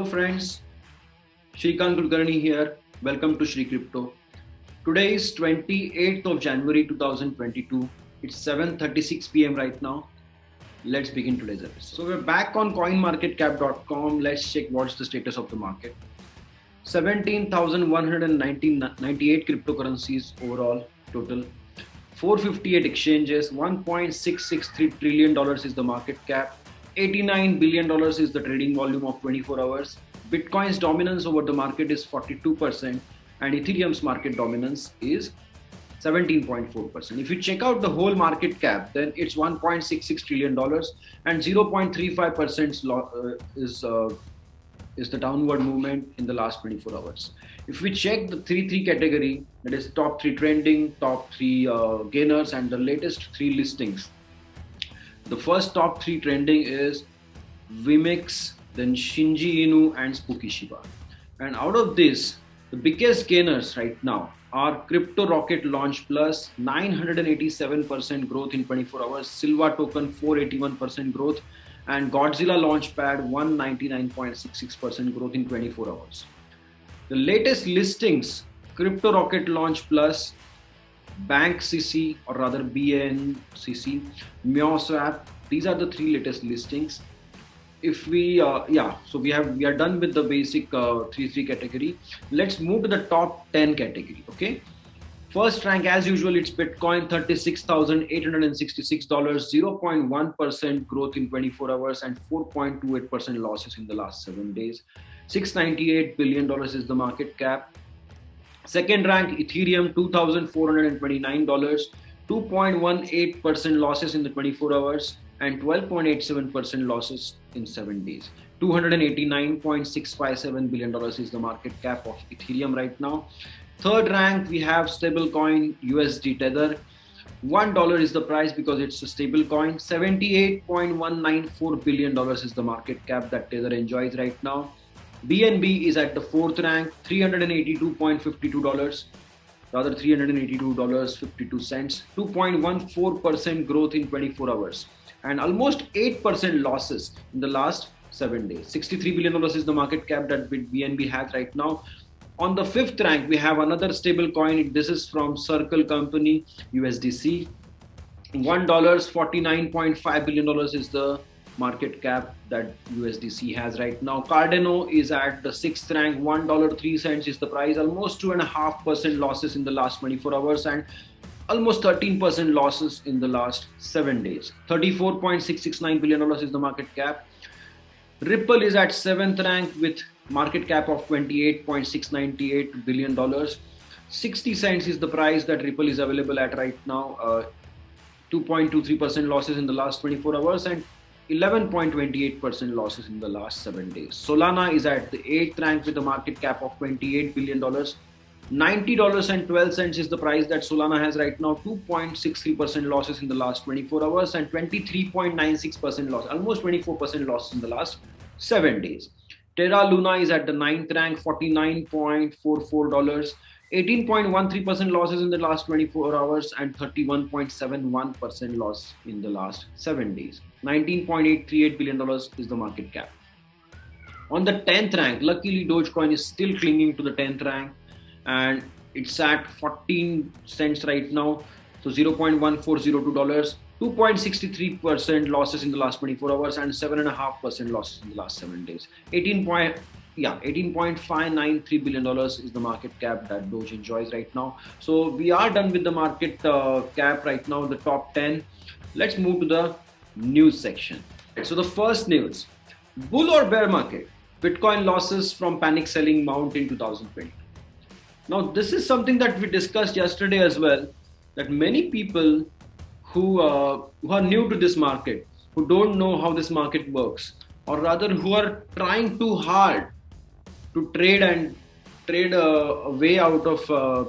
friends, Shree here. Welcome to ShreeCrypto. Today is 28th of January 2022. It's 7:36 p.m. right now. Let's begin today's episode. So we're back on coinmarketcap.com. Let's check what's the status of the market. 17,198 cryptocurrencies overall total. 458 exchanges. $1.663 trillion is the market cap. $89 billion is the trading volume of 24 hours. Bitcoin's dominance over the market is 42% and Ethereum's market dominance is 17.4%. If you check out the whole market cap, then it's $1.66 trillion and 0.35% is the downward movement in the last 24 hours. If we check the 3 category, that is top 3 trending, top 3 gainers and the latest 3 listings. The first top 3 trending is Vimix, then Shinji Inu and Spooky Shiba. And out of this, the biggest gainers right now are Crypto Rocket Launch Plus, 987% growth in 24 hours, Silva Token 481% growth, and Godzilla Launchpad 199.66% growth in 24 hours. The latest listings, Crypto Rocket Launch Plus, Bank CC or rather BNCC, MeowSwap. These are the 3 latest listings. If we so we are done with the basic 3 category. Let's move to the top 10 category. Okay, first rank as usual, it's Bitcoin, $36,866, 0.1% growth in 24 hours and 4.28% losses in the last 7 days. $698 billion is the market cap. Second rank, Ethereum, $2,429, 2.18% losses in the 24 hours and 12.87% losses in 7 days. $289.657 billion is the market cap of Ethereum right now. Third rank, we have stablecoin USD Tether. $1 is the price because it's a stable coin. $78.194 billion is the market cap that Tether enjoys right now. BNB is at the 4th rank, $382.52, rather $382.52, 2.14% growth in 24 hours and almost 8% losses in the last 7 days. $63 billion is the market cap that BNB has right now. On the 5th rank, we have another stable coin. This is from Circle Company, USDC. $1, $49.5 billion is the market cap that USDC has right now. Cardano is at the 6th rank, $1.03 is the price, almost 2.5% losses in the last 24 hours and almost 13% losses in the last 7 days. $34.669 billion is the market cap. Ripple is at 7th rank with market cap of $28.698 billion. 60 cents is the price that Ripple is available at right now. 2.23% losses in the last 24 hours and 11.28% losses in the last 7 days. Solana is at the 8th rank with a market cap of $28 billion. $90.12 is the price that Solana has right now. 2.63% losses in the last 24 hours and 23.96% loss, almost 24% loss in the last 7 days. Terra Luna is at the 9th rank, $49.44. 18.13% losses in the last 24 hours and 31.71% loss in the last 7 days. $19.838 billion is the market cap. On the 10th rank, luckily Dogecoin is still clinging to the 10th rank and it's at 14 cents right now. So $0.1402, 2.63% losses in the last 24 hours and 7.5% losses in the last 7 days. $18.593 billion is the market cap that Doge enjoys right now. So we are done with the market cap right now, the top 10. Let's move to the news section. So the first news, bull or bear market? Bitcoin losses from panic selling mount in 2020. Now this is something that we discussed yesterday as well, that many people who are new to this market, who don't know how this market works, or rather who are trying too hard to trade a way out of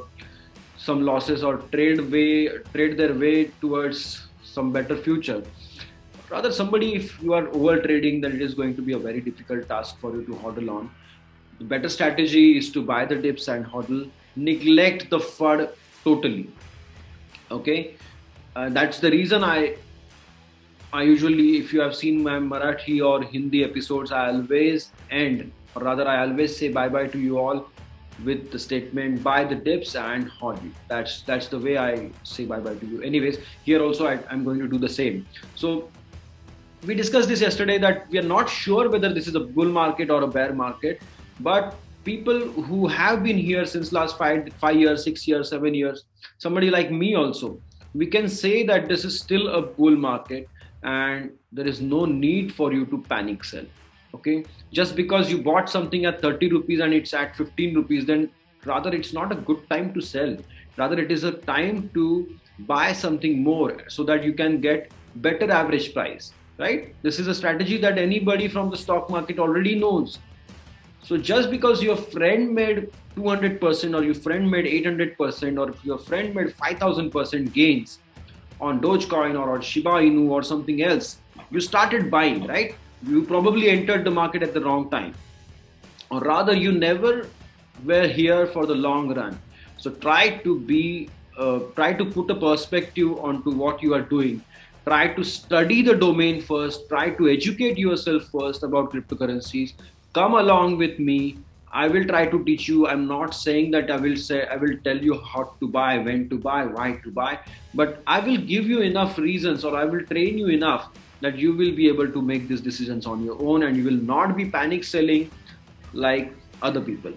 some losses or trade their way towards some better future. Rather, somebody, if you are over trading, then it is going to be a very difficult task for you to hodl on. The better strategy is to buy the dips and hodl, neglect the FUD totally. Okay, that's the reason I usually, if you have seen my Marathi or Hindi episodes, I always end or rather I always say bye-bye to you all with the statement, buy the dips and hold it. That's the way I say bye-bye to you. Anyways, here also I'm going to do the same. So we discussed this yesterday that we are not sure whether this is a bull market or a bear market, but people who have been here since last 5 years, 6 years, 7 years, somebody like me also, we can say that this is still a bull market and there is no need for you to panic sell. Okay, just because you bought something at 30 rupees and it's at 15 rupees, then rather it's not a good time to sell. Rather it is a time to buy something more so that you can get better average price, right? This is a strategy that anybody from the stock market already knows. So just because your friend made 200% or your friend made 800% or your friend made 5000% gains on Dogecoin or on Shiba Inu or something else, you started buying, right? You probably entered the market at the wrong time, or rather you never were here for the long run. So try to put a perspective onto what you are doing. Try to study the domain first, try to educate yourself first about cryptocurrencies. Come along with me. I will try to teach you. I'm not saying that I will tell you how to buy, when to buy, why to buy, but I will give you enough reasons, or I will train you enough that you will be able to make these decisions on your own and you will not be panic selling like other people.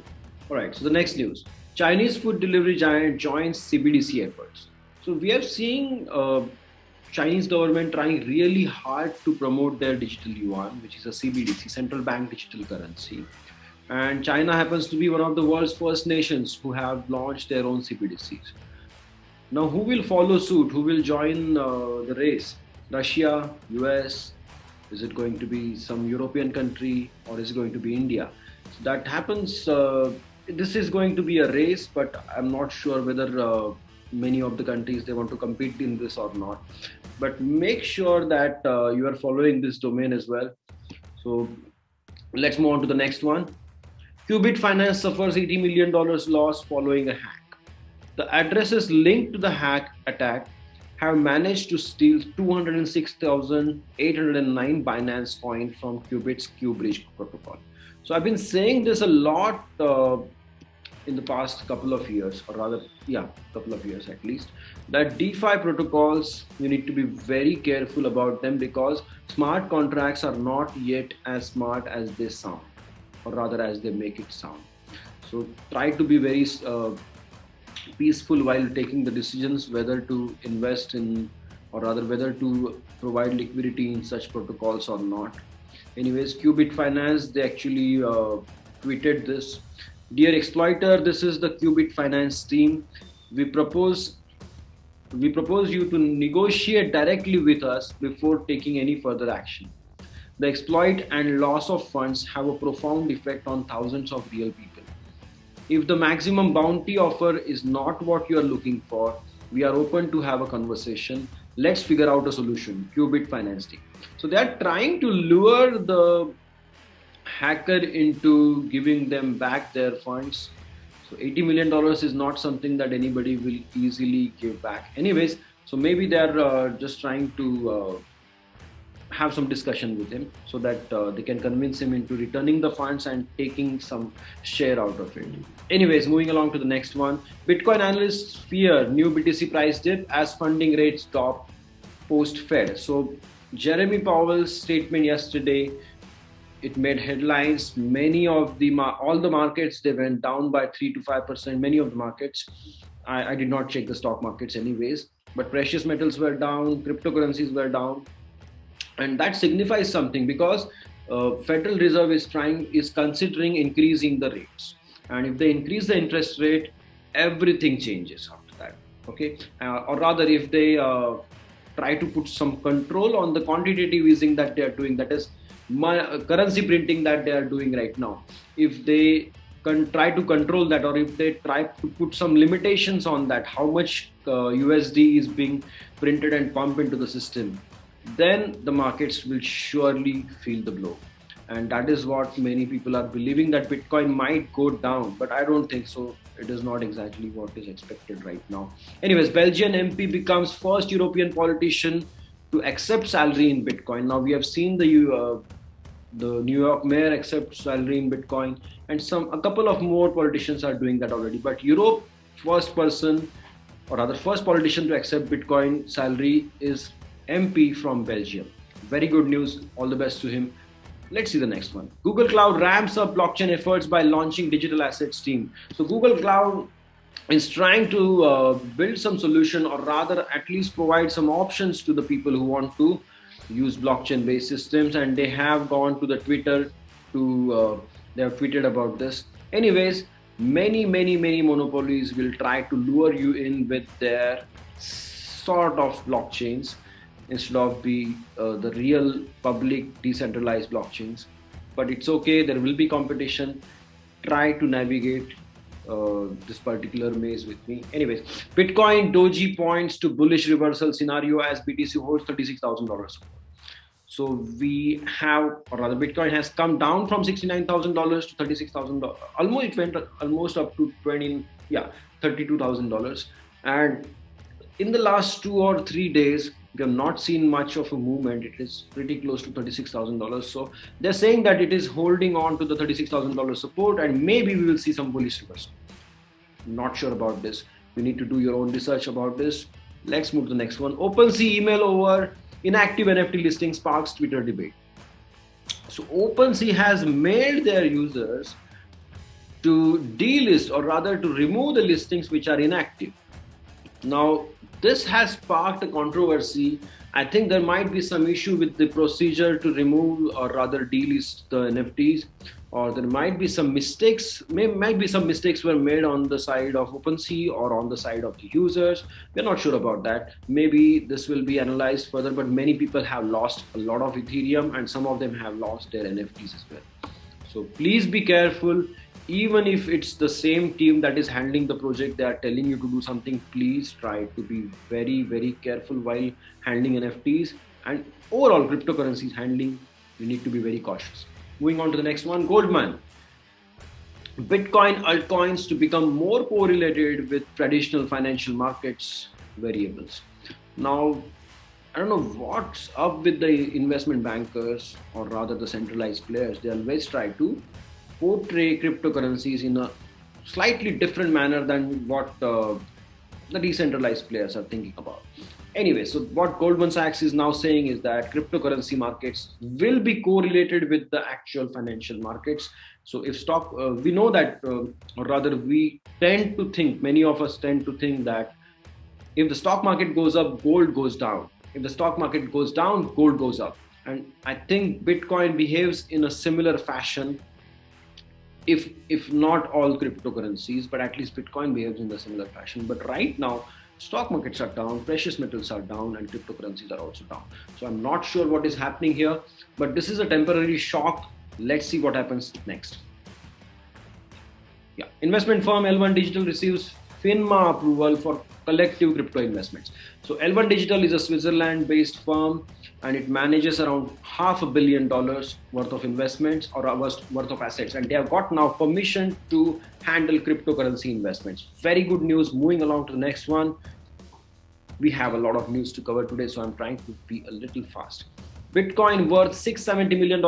All right, so the next news. Chinese food delivery giant joins CBDC efforts. So we are seeing Chinese government trying really hard to promote their digital yuan, which is a CBDC, central bank digital currency. And China happens to be one of the world's first nations who have launched their own CBDCs. Now, who will follow suit? Who will join the race? Russia, US? Is it going to be some European country, or is it going to be India? So that happens. This is going to be a race, but I'm not sure whether many of the countries they want to compete in this or not. But make sure that you are following this domain as well. So let's move on to the next one. Qubit Finance suffers $80 million loss following a hack. The addresses linked to the hack attack have managed to steal 206,809 Binance coin from Qubit's Q-Bridge protocol. So I've been saying this a lot in the past couple of years, or rather, couple of years at least, that DeFi protocols, you need to be very careful about them because smart contracts are not yet as smart as they sound, or rather as they make it sound. So try to be very peaceful while taking the decisions whether to invest in, or rather whether to provide liquidity in such protocols or not. Anyways, Qubit Finance, they actually tweeted this. Dear exploiter, this is the Qubit Finance team. We propose you to negotiate directly with us before taking any further action. The exploit and loss of funds have a profound effect on thousands of real people. If the maximum bounty offer is not what you are looking for, we are open to have a conversation. Let's figure out a solution. Qubit Finance team. So they are trying to lure the hacker into giving them back their funds. So $80 million is not something that anybody will easily give back. Anyways, so maybe they are just trying to have some discussion with him so that they can convince him into returning the funds and taking some share out of it. Anyways, moving along to the next one. Bitcoin analysts fear new BTC price dip as funding rates drop post Fed. So Jeremy Powell's statement yesterday, it made headlines. Many of all the markets, they went down by 3 to 5%. Many of the markets, I did not check the stock markets anyways, but precious metals were down, cryptocurrencies were down. And that signifies something because Federal Reserve is considering increasing the rates. And if they increase the interest rate, everything changes after that. Okay, or rather, if they try to put some control on the quantitative easing that they are doing, that is currency printing that they are doing right now. If they try to control that, or if they try to put some limitations on that, how much USD is being printed and pumped into the system, then the markets will surely feel the blow. And that is what many people are believing, that Bitcoin might go down, but I don't think so. It is not exactly what is expected right now. Anyways, Belgian MP becomes first European politician to accept salary in Bitcoin. Now we have seen the The New York mayor accepts salary in Bitcoin, and a couple of more politicians are doing that already. But Europe, first person, or rather first politician to accept Bitcoin salary is MP from Belgium. Very good news. All the best to him. Let's see the next one. Google Cloud ramps up blockchain efforts by launching digital assets team. So Google Cloud is trying to build some solution, or rather at least provide some options to the people who want to use blockchain based systems, and they have gone to the Twitter to they have tweeted about this. Anyways, many monopolies will try to lure you in with their sort of blockchains instead of the real public decentralized blockchains. But it's okay, there will be competition. Try to navigate this particular maze with me. Anyways, Bitcoin Doji points to bullish reversal scenario as BTC holds $36,000. So we have, or rather, Bitcoin has come down from $69,000 to $36,000. Almost it went almost up to $32,000. And in the last 2 or 3 days, we have not seen much of a movement. It is pretty close to $36,000. So they're saying that it is holding on to the $36,000 support, and maybe we will see some bullish reversal. Not sure about this. You need to do your own research about this. Let's move to the next one. OpenSea email over inactive NFT listing sparks Twitter debate. So OpenSea has mailed their users to delist, or rather to remove the listings which are inactive. Now, this has sparked a controversy. I think there might be some issue with the procedure to remove, or rather delist the NFTs, or there might be some mistakes. Might be some mistakes were made on the side of OpenSea or on the side of the users. We're not sure about that. Maybe this will be analyzed further, but many people have lost a lot of Ethereum, and some of them have lost their NFTs as well. So please be careful. Even if it's the same team that is handling the project, they are telling you to do something, please try to be very careful while handling NFTs and overall cryptocurrencies handling. You need to be very cautious. Moving on to the next one. Goldman. Bitcoin altcoins to become more correlated with traditional financial markets variables. Now, I don't know what's up with the investment bankers, or rather the centralized players. They always try to portray cryptocurrencies in a slightly different manner than what the decentralized players are thinking about. Anyway, so what Goldman Sachs is now saying is that cryptocurrency markets will be correlated with the actual financial markets. So if we know that, or rather we tend to think, many of us tend to think that if the stock market goes up, gold goes down. If the stock market goes down, gold goes up. And I think Bitcoin behaves in a similar fashion, if not all cryptocurrencies, but at least Bitcoin behaves in a similar fashion. But right now, stock markets are down, precious metals are down, and cryptocurrencies are also down. So I'm not sure what is happening here, but this is a temporary shock. Let's see what happens next. Yeah, investment firm L1 Digital receives Finma approval for collective crypto investments. So L1 Digital is a Switzerland-based firm, and it manages around $500 million worth of investments, or worth of assets, and they have got now permission to handle cryptocurrency investments. Very good news. Moving along to the next one. We have a lot of news to cover today, so I'm trying to be a little fast. Bitcoin worth $670 million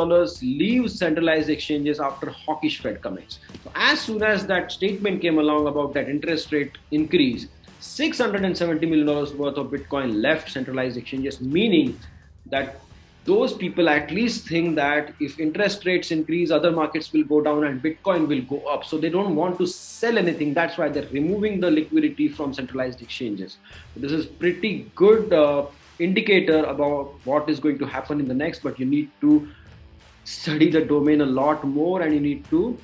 leaves centralized exchanges after hawkish Fed comments. So as soon as that statement came along about that interest rate increase, $670 million worth of Bitcoin left centralized exchanges, meaning that those people at least think that if interest rates increase, other markets will go down and Bitcoin will go up. So they don't want to sell anything. That's why they're removing the liquidity from centralized exchanges. This is pretty good indicator about what is going to happen in the next, but you need to study the domain a lot more, and you need to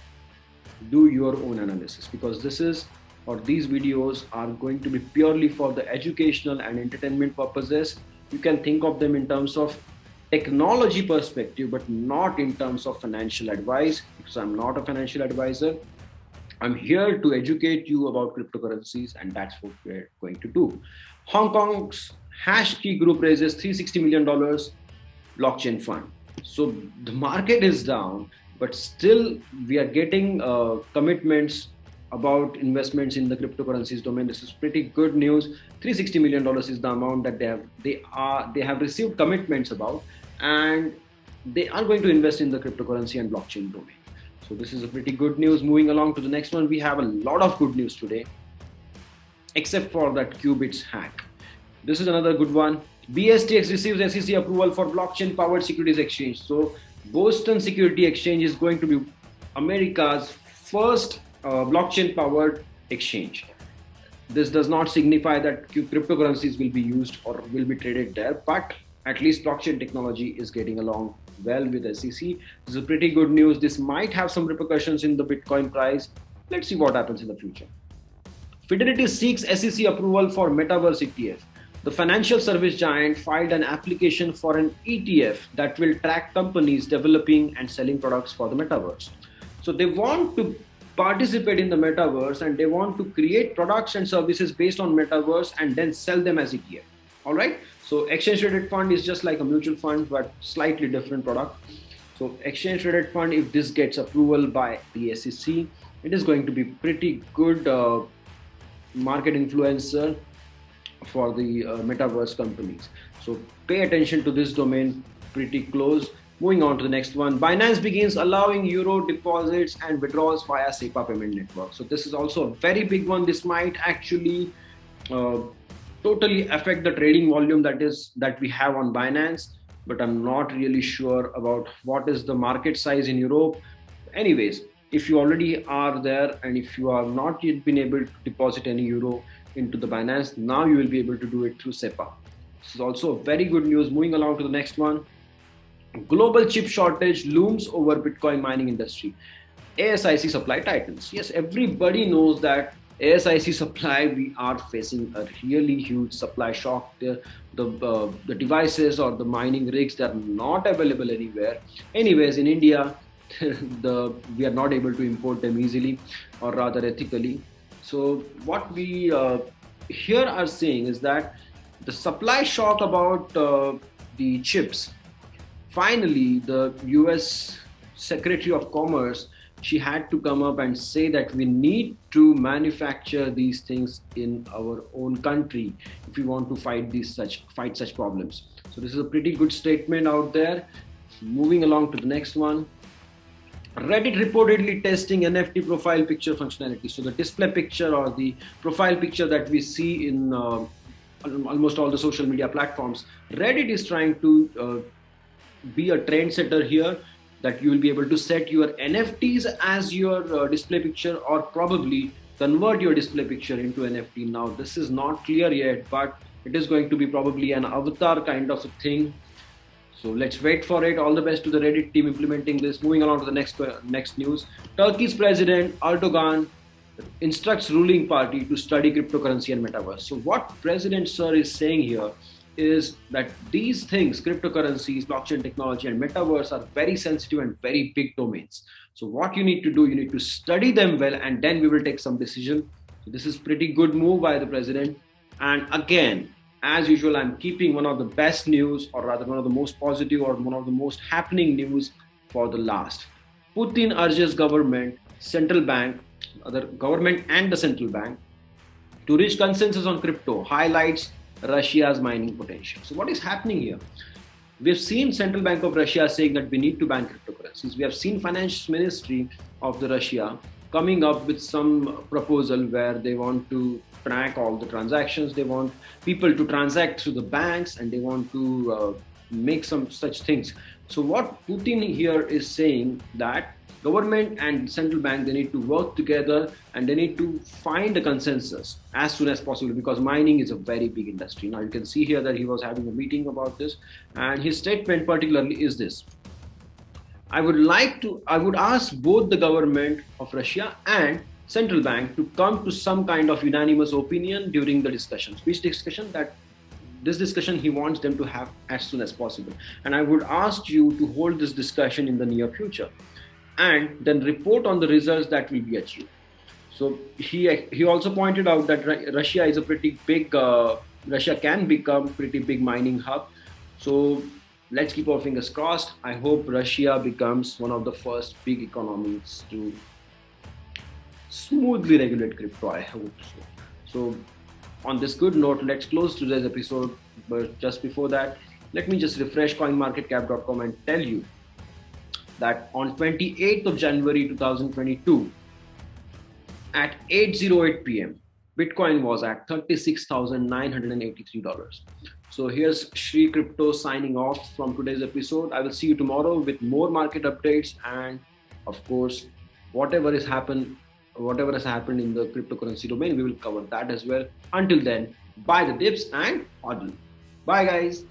do your own analysis, because these videos are going to be purely for the educational and entertainment purposes. You can think of them in terms of technology perspective, but not in terms of financial advice, because I'm not a financial advisor. I'm here to educate you about cryptocurrencies, and that's what we're going to do. Hong Kong's Hashkey group raises $360 million blockchain fund. So the market is down, but still we are getting commitments about investments in the cryptocurrencies domain. This is pretty good news. $360 million is the amount that they have received commitments about, and they are going to invest in the cryptocurrency and blockchain domain. So this is a pretty good news. Moving along to the next one, we have a lot of good news today, except for that qubits hack. This is another good one. BSTX receives SEC approval for blockchain powered securities exchange. So Boston Security Exchange is going to be America's first blockchain powered exchange. This does not signify that cryptocurrencies will be used or will be traded there, but at least blockchain technology is getting along well with SEC. This is pretty good news. This might have some repercussions in the Bitcoin price. Let's see what happens in the future. Fidelity seeks SEC approval for Metaverse ETF. The financial service giant filed an application for an ETF that will track companies developing and selling products for the Metaverse. So they want to participate in the Metaverse and they want to create products and services based on Metaverse and then sell them as ETF. All right. So exchange traded fund is just like a mutual fund, but slightly different product. So exchange traded fund, if this gets approval by the SEC, it is going to be pretty good market influencer for the Metaverse companies. So pay attention to this domain pretty close. Moving on to the next one, Binance begins allowing euro deposits and withdrawals via SEPA payment network. So this is also a very big one. This might actually totally affect the trading volume that we have on Binance, but I'm not really sure about what is the market size in Europe. Anyways, if you already are there and if you have not yet been able to deposit any euro into the Binance, now you will be able to do it through SEPA. This is also very good news. Moving along to the next one, global chip shortage looms over Bitcoin mining industry. ASIC supply tightens. Yes, everybody knows that ASIC supply, we are facing a really huge supply shock. The devices or the mining rigs, they are not available anywhere. Anyways, in India, we are not able to import them easily or rather ethically. So what we here are saying is that the supply shock about the chips, finally the US Secretary of Commerce, she had to come up and say that we need to manufacture these things in our own country if we want to fight such problems. So this is a pretty good statement out there. Moving along to the next one, Reddit reportedly testing NFT profile picture functionality. So the display picture or the profile picture that we see in almost all the social media platforms, Reddit is trying to be a trendsetter here, that you will be able to set your NFTs as your display picture or probably convert your display picture into NFT. Now this is not clear yet, but it is going to be probably an avatar kind of a thing. So let's wait for it. All the best to the Reddit team implementing this. Moving along to the next news. Turkey's President Erdogan instructs ruling party to study cryptocurrency and metaverse. So what President Sir is saying here is that these things, cryptocurrencies, blockchain technology and metaverse, are very sensitive and very big domains. So what you need to do, you need to study them well and then we will take some decision. So this is pretty good move by the president. And again, as usual, I'm keeping one of the best news, or rather one of the most positive or one of the most happening news for the last. Putin urges government, central bank, the government and the central bank to reach consensus on crypto, highlights Russia's mining potential. So what is happening here? We've seen Central Bank of Russia saying that we need to ban cryptocurrencies. We have seen Finance Ministry of the Russia coming up with some proposal where they want to track all the transactions. They want people to transact through the banks and they want to make some such things. So what Putin here is saying that government and central bank, they need to work together and they need to find a consensus as soon as possible, because mining is a very big industry. Now you can see here that he was having a meeting about this, and his statement particularly is this: I would ask both the government of Russia and central bank to come to some kind of unanimous opinion during the discussions. Which discussion? That this discussion he wants them to have as soon as possible. And I would ask you to hold this discussion in the near future and then report on the results that will be achieved. So he also pointed out that Russia is a pretty big, Russia can become pretty big mining hub. So let's keep our fingers crossed. I hope Russia becomes one of the first big economies to smoothly regulate crypto. I hope so. So on this good note, let's close today's episode. But just before that, let me just refresh coinmarketcap.com and tell you that on 28th of January 2022 at 8:08 p.m. Bitcoin was at $36,983. So here's ShreeCrypto signing off from today's episode. I will see you tomorrow with more market updates and, of course, whatever has happened in the cryptocurrency domain, we will cover that as well. Until then, buy the dips and hodl. Bye, guys.